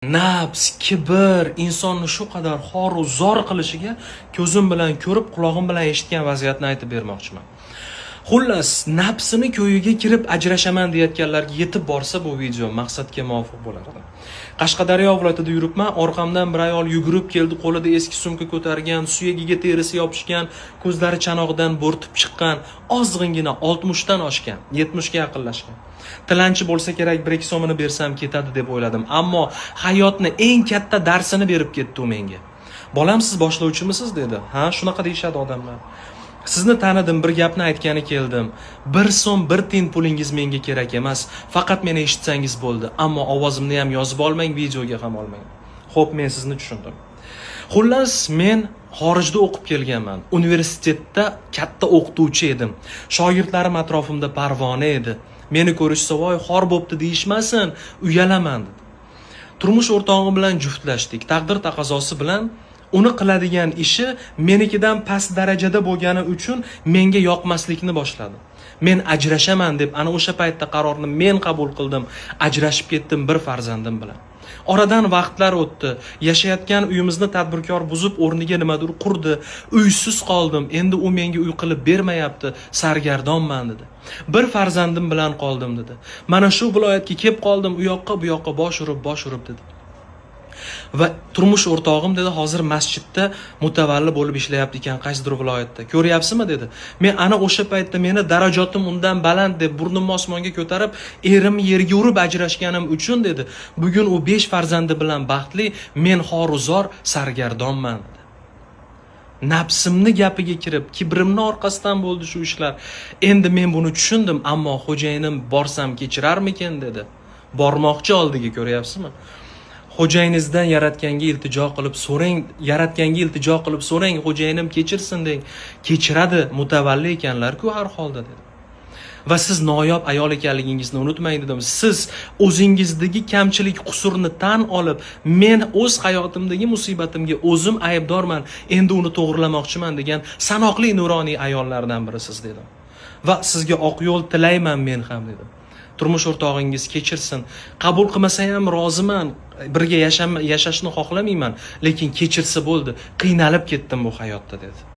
Nafs, kibr insonni shu qadar xor u zor qilishiga ko'zim bilan ko'rib, quloqim bilan eshitgan vaziyatni aytib bermoqchiman. Xullas, nafsini ko'yiga kirib ajrashaman deyotganlarga yetib borsa bu video maqsadga muvofiq bo'lardi. Qashqadaryo viloyatida yuribman, orqamdan bir ayol yugurib keldi, qo'lida eski sumka ko'targan, suyagiga terisi yopishgan, ko'zlari chanoqdan bo'rtib chiqqan, ozg'ingina 60 dan oshgan, 70 ga yaqinlashgan. Tilanchi bo'lsa kerak 1-2 so'mini bersam ketadi deb o'yladim, ammo hayotni eng katta darsini berib ketdi u menga. "Bolam, siz boshlovchimisiz?" dedi. "Ha, shunaqa deyshadi odamlar. Sizni tanidim, bir gapni aytgani keldim. 1 so'm 1 tiyin pulingiz menga kerak emas. Faqat meni eshitsangiz bo'ldi. Ammo ovozimni ham yozib olmang, videoga ham olmang." Xo'p, men sizni tushundim. Xullas, men xorijda o'qib kelganman. Universitetda katta o'qituvchi edim. Shogirdlarim atrofimda parvona edi. Meni ko'rishsa, "Voy, xor bo'pti" deyishmasin, uyalaman dedi. Turmush o'rtog'im bilan juftlashdik. Taqdir taqozosi bilan uni qiladigan ishi menikidan past darajada bo'lgani uchun menga yoqmaslikni boshladi. Men ajrashaman deb ana o'sha paytda qarorni men qabul qildim. Ajrashib ketdim bir farzandim bilan. Oradan vaqtlar o'tdi. Yashayotgan uyimizni tadbirkor buzib o'rniga nimadir qurdi. Uysiz qoldim. Endi u menga uy qilib bermayapti. Sargardonman dedi. Bir farzandim bilan qoldim dedi. Mana shu viloyatga kelib qoldim, u yoqqa bu yoqqa bosh urib dedi. Va turmush o'rtog'im dedi, hozir masjidda mutavalli bo'lib ishlayapti ekan qaysidir viloyatda. "Ko'ryapsizmi?" dedi. Men ana o'sha paytda meni darajotim undan baland deb burnimni osmonga ko'tarib, erim yerga urib ajrashganim uchun dedi, bugun u 5 farzandi bilan baxtli, men xoruzor sargardonman dedi. Nafsimni gapiga kirib, kibrimni orqasidan bo'ldi shu ishlar. Endi men buni tushundim, ammo xo'jayinim borsam kechirarmikin dedi. Bormoqchi oldiga, ko'ryapsizmi? Xo'jayinizdan yaratganga iltijo qilib so'rang, xo'jayinim kechirsin deng. Kechiradi, mutavalli ekanlar-ku har holda dedi. Va siz noyob ayol ekanligingizni unutmang dedim. Siz o'zingizdagi kamchilik, qusurni tan olib, men o'z hayotimdagi musibatimga o'zim aybdorman, endi uni to'g'rilamoqchiman degan sanoqli nuroniy ayollardan birisiz dedim. Va sizga oq yo'l tilayman men ham dedim. Turmush o'rtog'ingiz kechirsin. Qabul qilmasa ham roziman. Birga yashashni xohlamayman, lekin kechirsa bo'ldi. Qiynalib ketdim bu hayotda dedi.